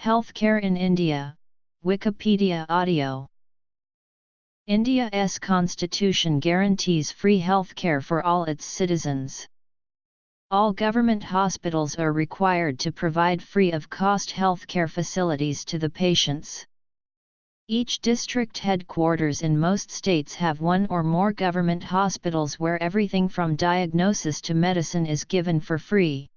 Healthcare in India, Wikipedia audio. India's constitution guarantees free healthcare for all its citizens. All government hospitals are required to provide free-of-cost healthcare facilities to the patients. Each district headquarters in most states have one or more government hospitals where everything from diagnosis to medicine is given for free.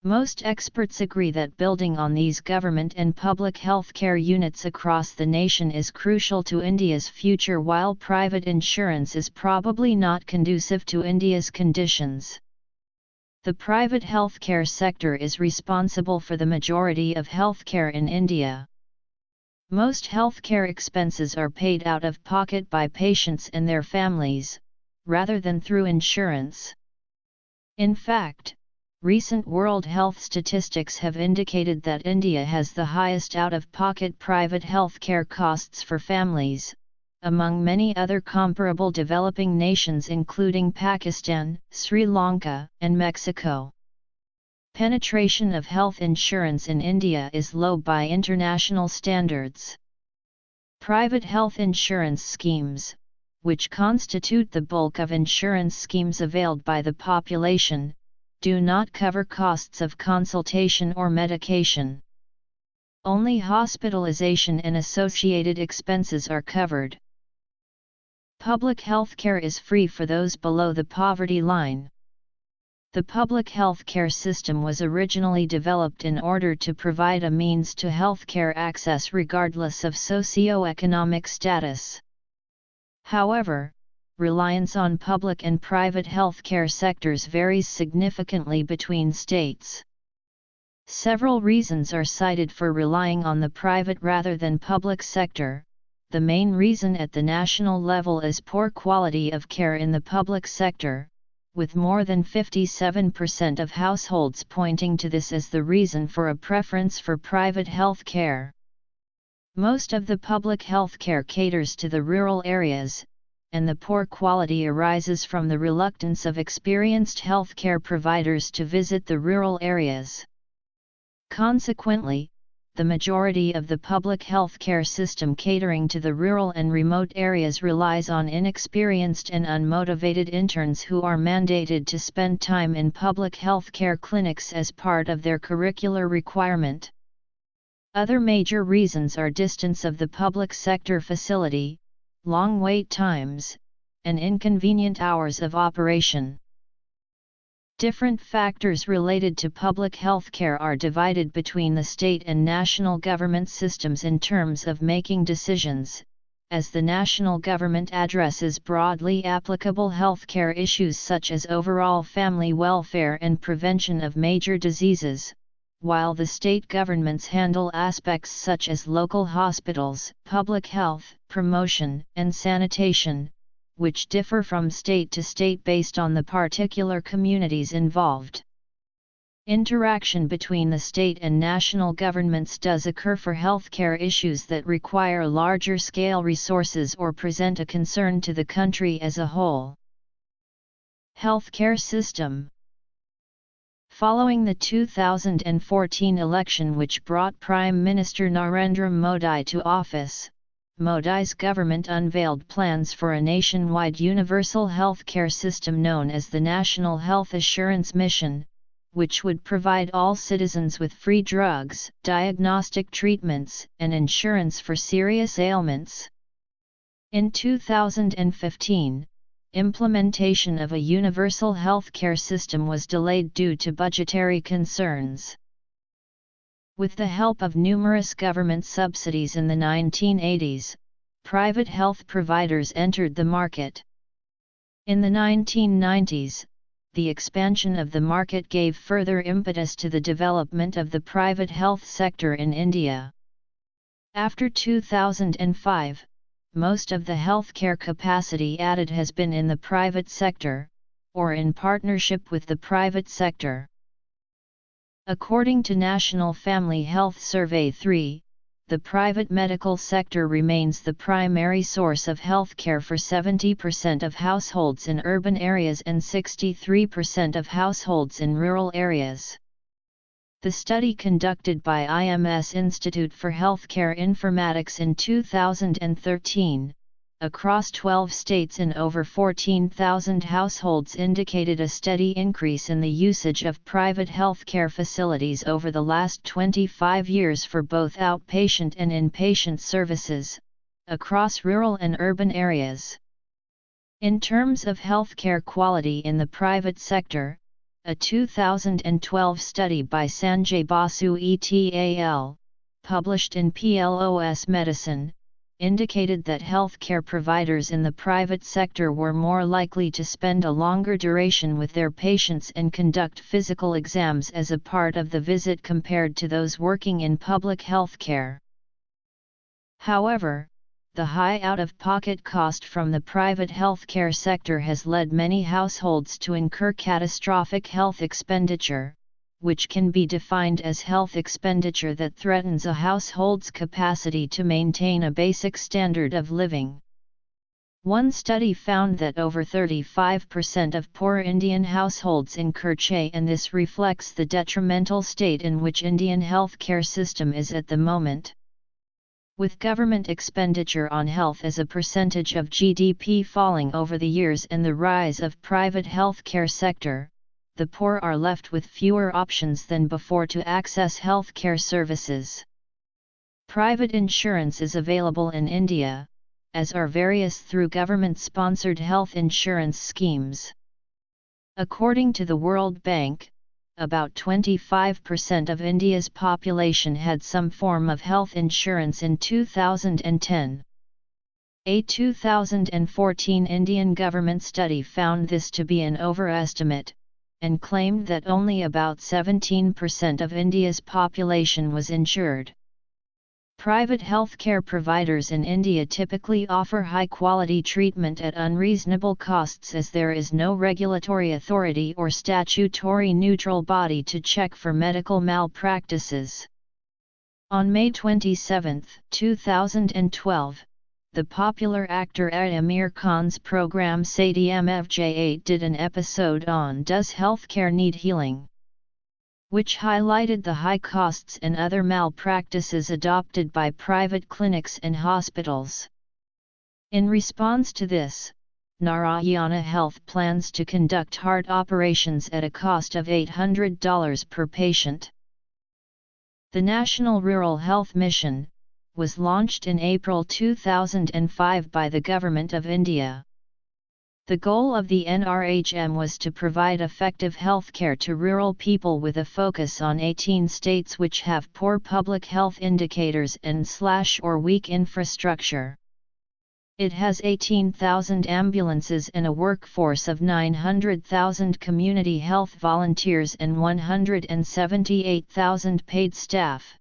Most experts agree that building on these government and public healthcare units across the nation is crucial to India's future, while private insurance is probably not conducive to India's conditions. The private healthcare sector is responsible for the majority of healthcare in India. Most healthcare expenses are paid out of pocket by patients and their families, rather than through insurance. In fact, recent World Health statistics have indicated that India has the highest out-of-pocket private healthcare costs for families, among many other comparable developing nations including Pakistan, Sri Lanka, and Mexico. Penetration of health insurance in India is low by international standards. Private health insurance schemes, which constitute the bulk of insurance schemes availed by the population, do not cover costs of consultation or medication. Only hospitalization and associated expenses are covered. Public health care is free for those below the poverty line. The public health care system was originally developed in order to provide a means to health care access regardless of socio-economic status. However, reliance on public and private healthcare sectors varies significantly between states. Several reasons are cited for relying on the private rather than public sector. The main reason at the national level is poor quality of care in the public sector, with more than 57% of households pointing to this as the reason for a preference for private health care. Most of the public health care caters to the rural areas, and the poor quality arises from the reluctance of experienced healthcare providers to visit the rural areas. Consequently, the majority of the public healthcare system catering to the rural and remote areas relies on inexperienced and unmotivated interns who are mandated to spend time in public healthcare clinics as part of their curricular requirement. Other major reasons are distance of the public sector facility, long wait times, and inconvenient hours of operation. Different factors related to public healthcare are divided between the state and national government systems in terms of making decisions, as the national government addresses broadly applicable healthcare issues such as overall family welfare and prevention of major diseases, while the state governments handle aspects such as local hospitals, public health, promotion, and sanitation, which differ from state to state based on the particular communities involved. Interaction between the state and national governments does occur for healthcare issues that require larger-scale resources or present a concern to the country as a whole. Healthcare system. Following the 2014 election which brought Prime Minister Narendra Modi to office, Modi's government unveiled plans for a nationwide universal healthcare system known as the National Health Assurance Mission, which would provide all citizens with free drugs, diagnostic treatments, and insurance for serious ailments. In 2015, implementation of a universal healthcare system was delayed due to budgetary concerns. With the help of numerous government subsidies in the 1980s, private health providers entered the market. In the 1990s, the expansion of the market gave further impetus to the development of the private health sector in India. After 2005, most of the healthcare capacity added has been in the private sector, or in partnership with the private sector. According to National Family Health Survey 3, the private medical sector remains the primary source of healthcare for 70% of households in urban areas and 63% of households in rural areas. The study conducted by IMS Institute for Healthcare Informatics in 2013, across 12 states and over 14,000 households indicated a steady increase in the usage of private healthcare facilities over the last 25 years for both outpatient and inpatient services, across rural and urban areas. In terms of healthcare quality in the private sector, a 2012 study by Sanjay Basu et al., published in PLOS Medicine, indicated that healthcare providers in the private sector were more likely to spend a longer duration with their patients and conduct physical exams as a part of the visit compared to those working in public healthcare. However, the high out-of-pocket cost from the private healthcare sector has led many households to incur catastrophic health expenditure, which can be defined as health expenditure that threatens a household's capacity to maintain a basic standard of living. One study found that over 35% of poor Indian households incur CHE, and this reflects the detrimental state in which Indian healthcare system is at the moment. With government expenditure on health as a percentage of GDP falling over the years and the rise of private healthcare sector, the poor are left with fewer options than before to access healthcare services. Private insurance is available in India, as are various through government-sponsored health insurance schemes. According to the World Bank, about 25% of India's population had some form of health insurance in 2010. A 2014 Indian government study found this to be an overestimate, and claimed that only about 17% of India's population was insured. Private healthcare providers in India typically offer high-quality treatment at unreasonable costs, as there is no regulatory authority or statutory neutral body to check for medical malpractices. On May 27, 2012, the popular actor Amir Khan's program Sadhi MFJ8 did an episode on Does Healthcare Need Healing?, which highlighted the high costs and other malpractices adopted by private clinics and hospitals. In response to this, Narayana Health plans to conduct heart operations at a cost of $800 per patient. The National Rural Health Mission was launched in April 2005 by the Government of India. The goal of the NRHM was to provide effective healthcare to rural people with a focus on 18 states which have poor public health indicators and/or weak infrastructure. It has 18,000 ambulances and a workforce of 900,000 community health volunteers and 178,000 paid staff.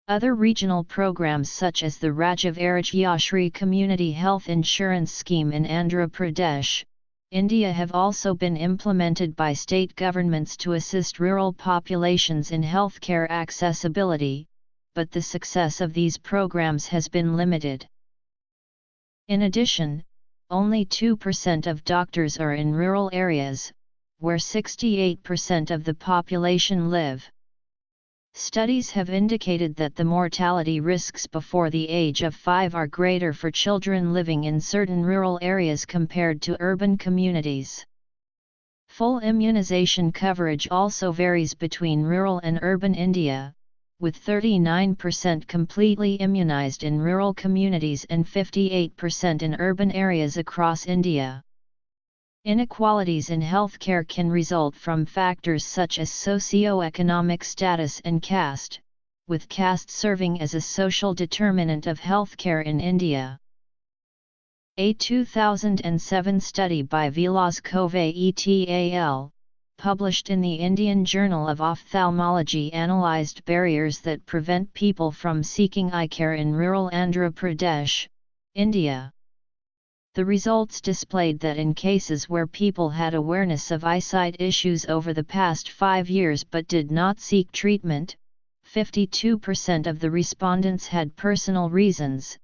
Other regional programs such as the Rajiv Arojyashri Community Health Insurance Scheme in Andhra Pradesh, India have also been implemented by state governments to assist rural populations in healthcare accessibility, but the success of these programs has been limited. In addition, only 2% of doctors are in rural areas, where 68% of the population live. Studies have indicated that the mortality risks before the age of 5 are greater for children living in certain rural areas compared to urban communities. Full immunization coverage also varies between rural and urban India, with 39% completely immunized in rural communities and 58% in urban areas across India. Inequalities in healthcare can result from factors such as socio-economic status and caste, with caste serving as a social determinant of healthcare in India. A 2007 study by Vilas Kove et al., published in the Indian Journal of Ophthalmology, analyzed barriers that prevent people from seeking eye care in rural Andhra Pradesh, India. The results displayed that in cases where people had awareness of eyesight issues over the past 5 years but did not seek treatment, 52% of the respondents had personal reasons,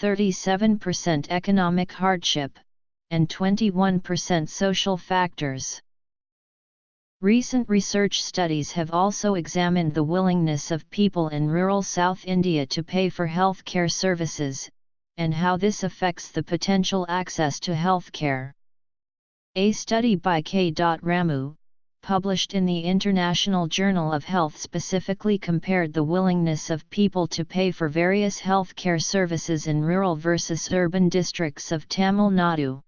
37% economic hardship, and 21% social factors. Recent research studies have also examined the willingness of people in rural South India to pay for healthcare services, and how this affects the potential access to healthcare. A study by K. Ramu, published in the International Journal of Health, specifically compared the willingness of people to pay for various healthcare services in rural versus urban districts of Tamil Nadu.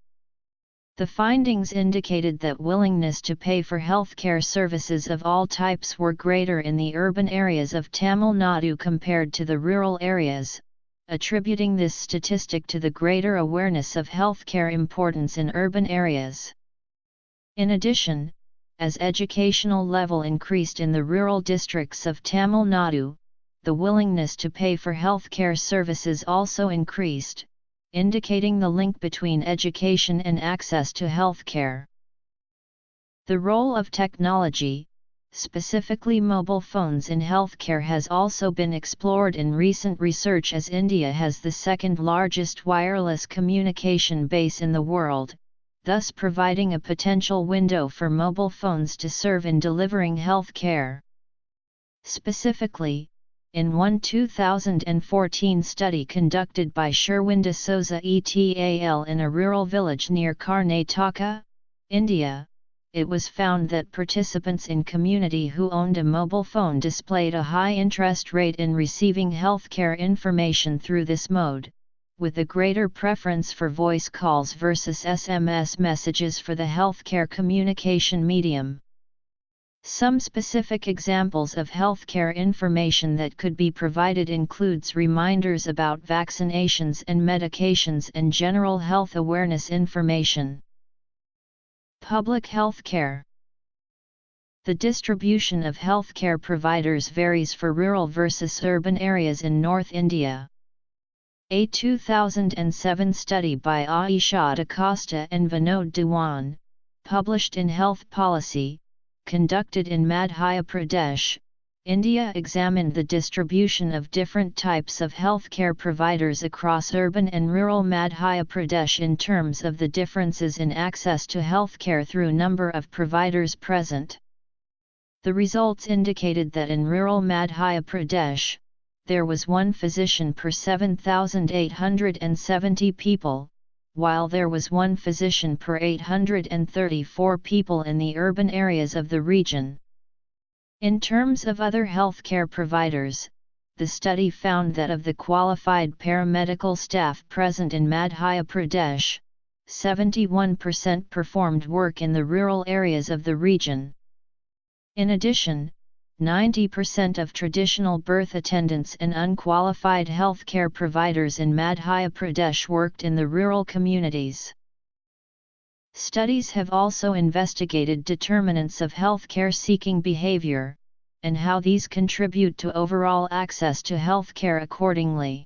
The findings indicated that willingness to pay for healthcare services of all types were greater in the urban areas of Tamil Nadu compared to the rural areas, attributing this statistic to the greater awareness of healthcare importance in urban areas. In addition, as educational level increased in the rural districts of Tamil Nadu, the willingness to pay for healthcare services also increased, indicating the link between education and access to healthcare. The role of technology, specifically mobile phones in healthcare, has also been explored in recent research, as India has the second largest wireless communication base in the world, thus providing a potential window for mobile phones to serve in delivering health care. Specifically, in one 2014 study conducted by Sherwin de Souza et al. In a rural village near Karnataka, India, it was found that participants in community who owned a mobile phone displayed a high interest rate in receiving healthcare information through this mode, with a greater preference for voice calls versus SMS messages for the healthcare communication medium. Some specific examples of healthcare information that could be provided includes reminders about vaccinations and medications and general health awareness information. Public healthcare. The distribution of healthcare providers varies for rural versus urban areas in North India. A 2007 study by Aisha DaCosta and Vinod Dewan, published in Health Policy, conducted in Madhya Pradesh, India, examined the distribution of different types of healthcare providers across urban and rural Madhya Pradesh in terms of the differences in access to healthcare through number of providers present. The results indicated that in rural Madhya Pradesh, there was one physician per 7,870 people, while there was one physician per 834 people in the urban areas of the region. In terms of other healthcare providers, the study found that of the qualified paramedical staff present in Madhya Pradesh, 71% performed work in the rural areas of the region. In addition, 90% of traditional birth attendants and unqualified healthcare providers in Madhya Pradesh worked in the rural communities. Studies have also investigated determinants of healthcare seeking behavior, and how these contribute to overall access to healthcare accordingly.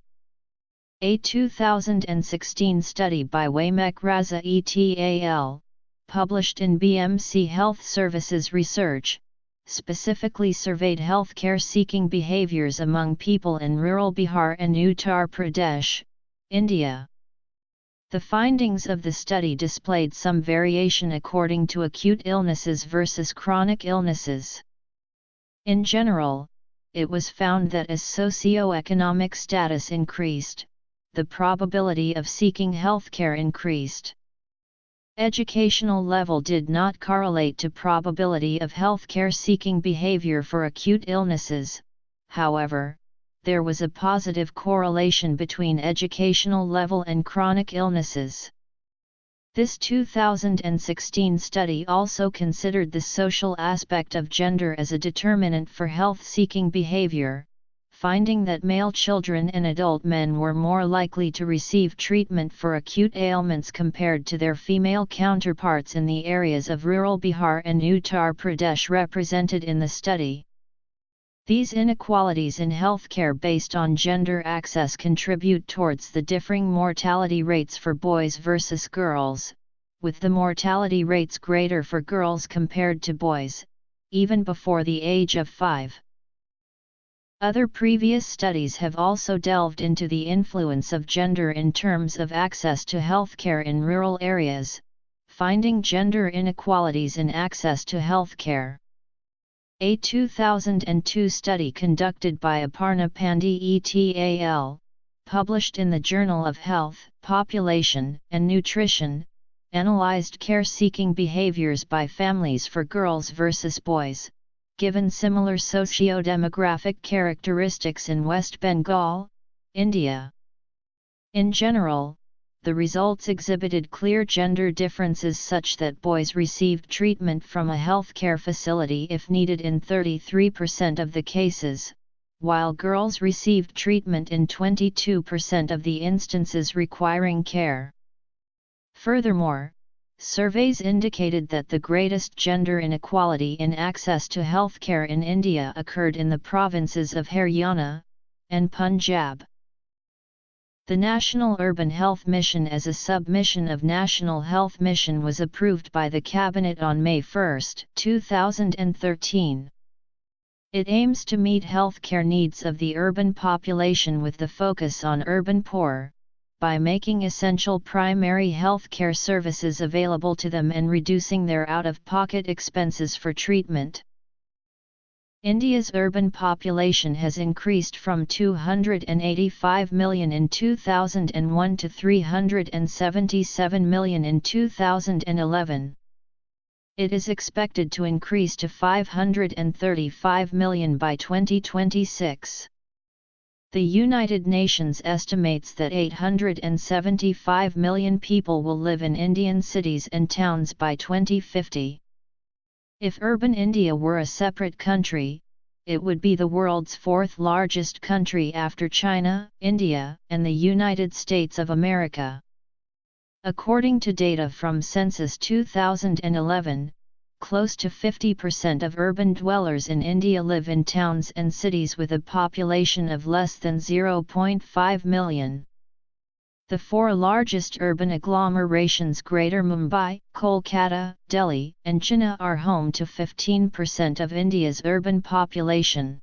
A 2016 study by Waymek Raza et al., published in BMC Health Services Research, specifically surveyed healthcare seeking behaviors among people in rural Bihar and Uttar Pradesh, India. The findings of the study displayed some variation according to acute illnesses versus chronic illnesses. In general, it was found that as socio-economic status increased, the probability of seeking healthcare increased. Educational level did not correlate to probability of healthcare seeking behavior for acute illnesses, however, there was a positive correlation between educational level and chronic illnesses. This 2016 study also considered the social aspect of gender as a determinant for health-seeking behavior, finding that male children and adult men were more likely to receive treatment for acute ailments compared to their female counterparts in the areas of rural Bihar and Uttar Pradesh represented in the study. These inequalities in healthcare based on gender access contribute towards the differing mortality rates for boys versus girls, with the mortality rates greater for girls compared to boys, even before the age of 5. Other previous studies have also delved into the influence of gender in terms of access to healthcare in rural areas, Finding Gender Inequalities in Access to Healthcare. A 2002 study conducted by Aparna Pandey et al., published in the Journal of Health, Population, and Nutrition, analyzed care-seeking behaviors by families for girls versus boys, given similar socio-demographic characteristics in West Bengal, India. In general, the results exhibited clear gender differences such that boys received treatment from a healthcare facility if needed in 33% of the cases, while girls received treatment in 22% of the instances requiring care. Furthermore, surveys indicated that the greatest gender inequality in access to healthcare in India occurred in the provinces of Haryana and Punjab. The National Urban Health Mission as a sub-mission of National Health Mission was approved by the Cabinet on May 1, 2013. It aims to meet healthcare needs of the urban population with the focus on urban poor, by making essential primary healthcare services available to them and reducing their out-of-pocket expenses for treatment. India's urban population has increased from 285 million in 2001 to 377 million in 2011. It is expected to increase to 535 million by 2026. The United Nations estimates that 875 million people will live in Indian cities and towns by 2050. If urban India were a separate country, it would be the world's fourth largest country after China, India, and the United States of America. According to data from Census 2011, close to 50% of urban dwellers in India live in towns and cities with a population of less than 0.5 million. The four largest urban agglomerations Greater Mumbai, Kolkata, Delhi, and Chennai are home to 15% of India's urban population.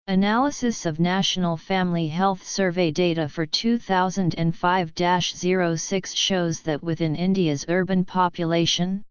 Analysis of National Family Health Survey data for 2005-06 shows that within India's urban population,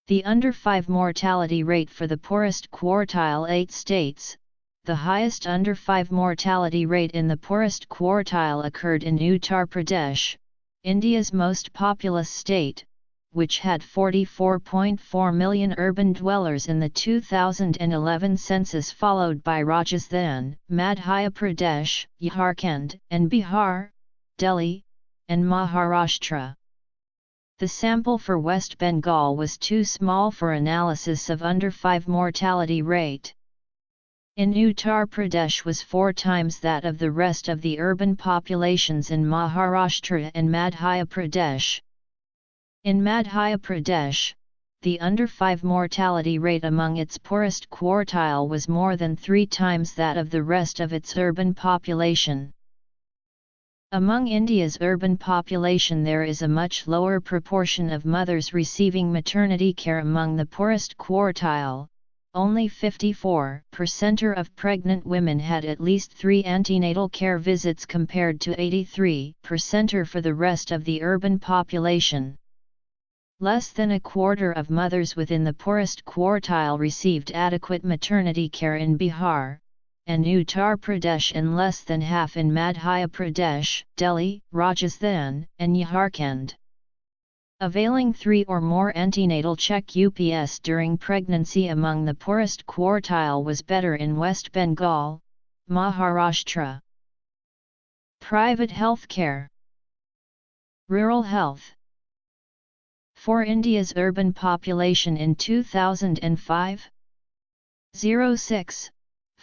the under-5 mortality rate for the poorest quartile 8 states, the highest under-5 mortality rate in the poorest quartile occurred in Uttar Pradesh, India's most populous state, which had 44.4 million urban dwellers in the 2011 census, followed by Rajasthan, Madhya Pradesh, Jharkhand, and Bihar, Delhi, and Maharashtra. The sample for West Bengal was too small for analysis of under-5 mortality rate. In Uttar Pradesh was 4 times that of the rest of the urban populations in Maharashtra and Madhya Pradesh. In Madhya Pradesh, the under-5 mortality rate among its poorest quartile was more than 3 times that of the rest of its urban population. Among India's urban population there is a much lower proportion of mothers receiving maternity care among the poorest quartile. Only 54% of pregnant women had at least 3 antenatal care visits compared to 83% for the rest of the urban population. Less than a quarter of mothers within the poorest quartile received adequate maternity care in Bihar and Uttar Pradesh, and less than half in Madhya Pradesh, Delhi, Rajasthan, and Jharkhand. Availing 3 or more antenatal check UPS during pregnancy among the poorest quartile was better in West Bengal, Maharashtra. Private healthcare. Rural health. For India's urban population in 2005-06,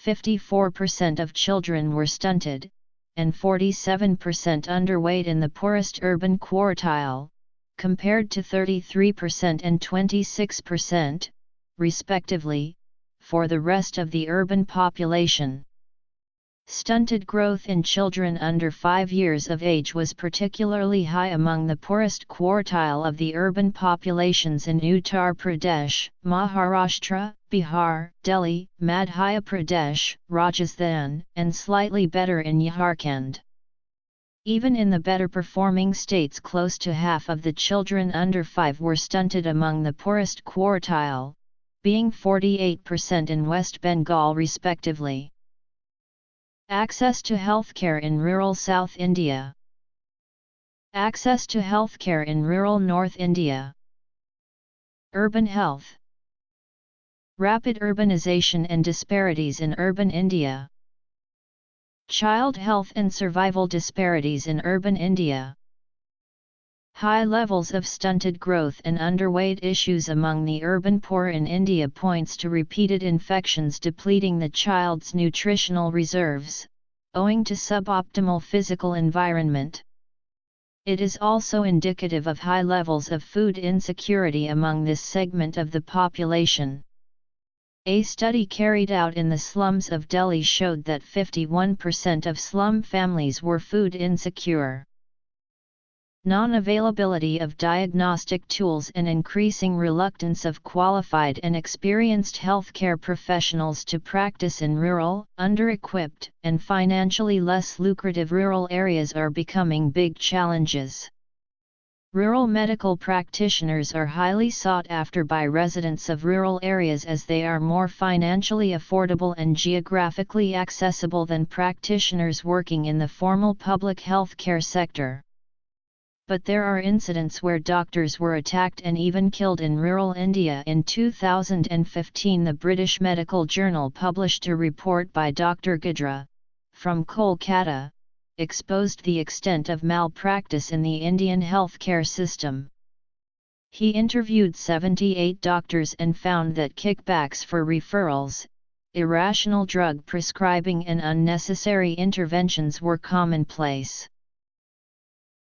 54% of children were stunted, and 47% underweight in the poorest urban quartile, compared to 33% and 26%, respectively, for the rest of the urban population. Stunted growth in children under 5 years of age was particularly high among the poorest quartile of the urban populations in Uttar Pradesh, Maharashtra, Bihar, Delhi, Madhya Pradesh, Rajasthan, and slightly better in Jharkhand. Even in the better performing states, close to half of the children under 5 were stunted among the poorest quartile, being 48% in West Bengal respectively. Access to healthcare in rural South India. Access to healthcare in rural North India. Urban health. Rapid urbanization and disparities in urban India. Child health and survival disparities in urban India. High levels of stunted growth and underweight issues among the urban poor in India points to repeated infections depleting the child's nutritional reserves, owing to suboptimal physical environment. It is also indicative of high levels of food insecurity among this segment of the population. A study carried out in the slums of Delhi showed that 51% of slum families were food insecure. Non-availability of diagnostic tools and increasing reluctance of qualified and experienced healthcare professionals to practice in rural, under-equipped, and financially less lucrative rural areas are becoming big challenges. Rural medical practitioners are highly sought after by residents of rural areas as they are more financially affordable and geographically accessible than practitioners working in the formal public healthcare sector. But there are incidents where doctors were attacked and even killed in rural India. In 2015, the British Medical Journal published a report by Dr. Gidra, from Kolkata, exposed the extent of malpractice in the Indian healthcare system. He interviewed 78 doctors and found that kickbacks for referrals, irrational drug prescribing and unnecessary interventions were commonplace.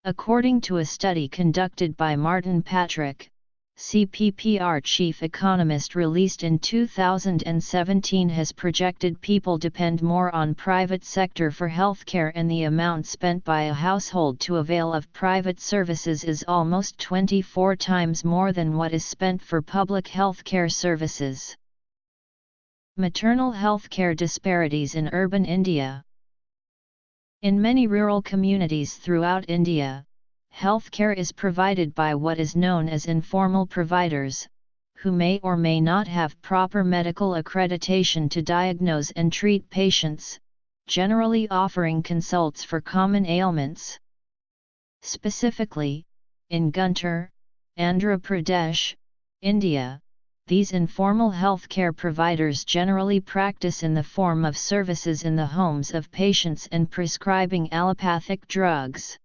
According to a study conducted by Martin Patrick, CPPR chief economist, released in 2017, has projected people depend more on private sector for healthcare, and the amount spent by a household to avail of private services is almost 24 times more than what is spent for public healthcare services. Maternal healthcare disparities in urban India. In many rural communities throughout India, healthcare is provided by what is known as informal providers, who may or may not have proper medical accreditation to diagnose and treat patients, generally offering consults for common ailments. Specifically, in Guntur, Andhra Pradesh, India, these informal healthcare providers generally practice in the form of services in the homes of patients and prescribing allopathic drugs.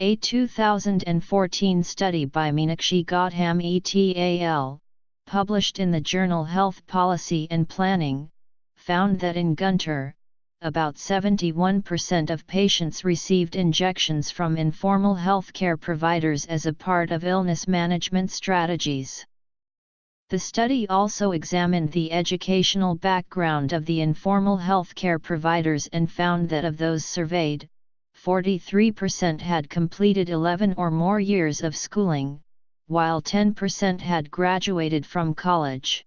A 2014 study by Meenakshi Gautam et al., published in the journal Health Policy and Planning, found that in Guntur, about 71% of patients received injections from informal healthcare providers as a part of illness management strategies. The study also examined the educational background of the informal healthcare providers and found that of those surveyed, 43% had completed 11 or more years of schooling, while 10% had graduated from college.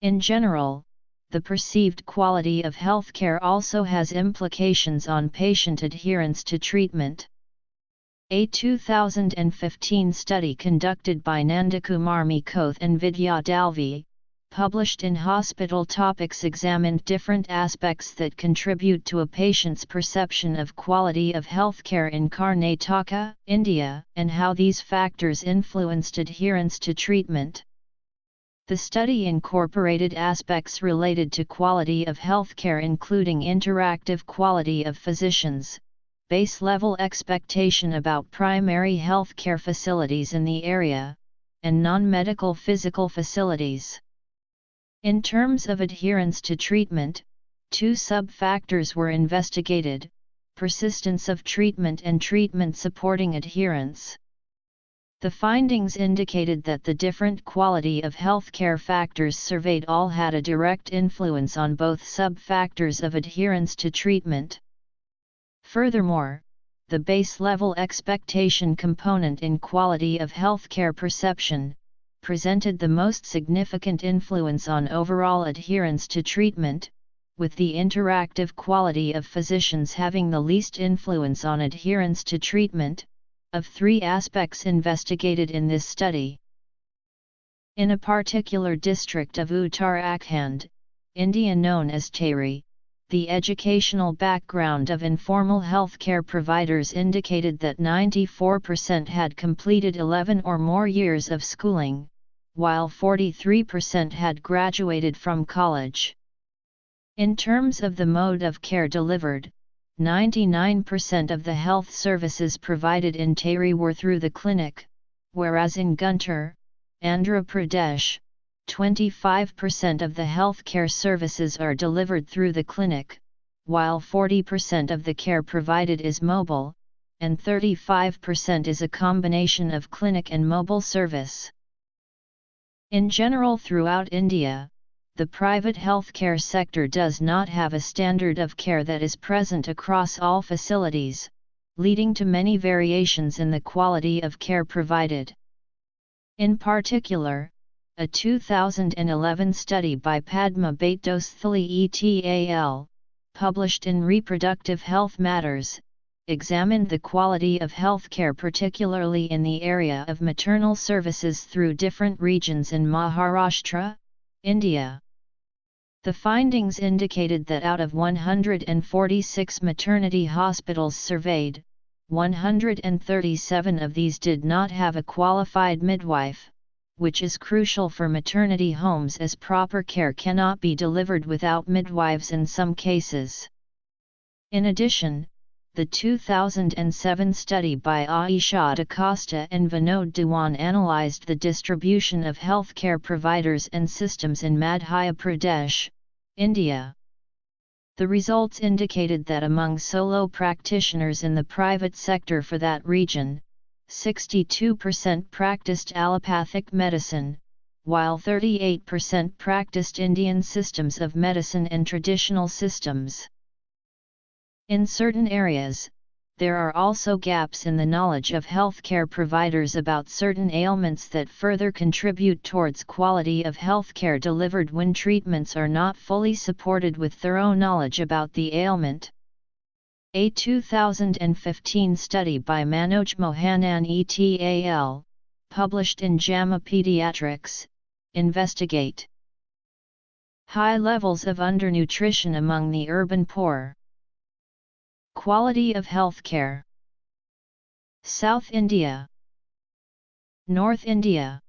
In general, the perceived quality of healthcare also has implications on patient adherence to treatment. A 2015 study conducted by Nandakumar Mikoth and Vidya Dalvi, published in Hospital Topics, examined different aspects that contribute to a patient's perception of quality of healthcare in Karnataka, India, and how these factors influenced adherence to treatment. The study incorporated aspects related to quality of healthcare, including interactive quality of physicians, base-level expectation about primary health care facilities in the area, and non-medical physical facilities. In terms of adherence to treatment, two sub-factors were investigated: persistence of treatment and treatment supporting adherence. The findings indicated that the different quality of healthcare factors surveyed all had a direct influence on both sub-factors of adherence to treatment. Furthermore, the base-level expectation component in quality of healthcare perception presented the most significant influence on overall adherence to treatment, with the interactive quality of physicians having the least influence on adherence to treatment, of 3 aspects investigated in this study. In a particular district of Uttarakhand, India known as Tehri, the educational background of informal healthcare providers indicated that 94% had completed 11 or more years of schooling, while 43% had graduated from college. In terms of the mode of care delivered, 99% of the health services provided in Tehri were through the clinic, whereas in Guntur, Andhra Pradesh, 25% of the healthcare services are delivered through the clinic, while 40% of the care provided is mobile, and 35% is a combination of clinic and mobile service. In general throughout India, the private healthcare sector does not have a standard of care that is present across all facilities, leading to many variations in the quality of care provided. In particular, a 2011 study by Padma Baitosthali et al., published in Reproductive Health Matters, examined the quality of healthcare particularly in the area of maternal services through different regions in Maharashtra, India. The findings indicated that out of 146 maternity hospitals surveyed, 137 of these did not have a qualified midwife, which is crucial for maternity homes as proper care cannot be delivered without midwives in some cases. In addition, the 2007 study by Aisha DaCosta and Vinod Dewan analyzed the distribution of healthcare providers and systems in Madhya Pradesh, India. The results indicated that among solo practitioners in the private sector for that region, 62% practiced allopathic medicine, while 38% practiced Indian systems of medicine and traditional systems. In certain areas, there are also gaps in the knowledge of healthcare providers about certain ailments that further contribute towards quality of healthcare delivered when treatments are not fully supported with thorough knowledge about the ailment. A 2015 study by Manoj Mohanan et al., published in JAMA Pediatrics, investigate high levels of undernutrition among the urban poor. Quality of healthcare. South India, North India,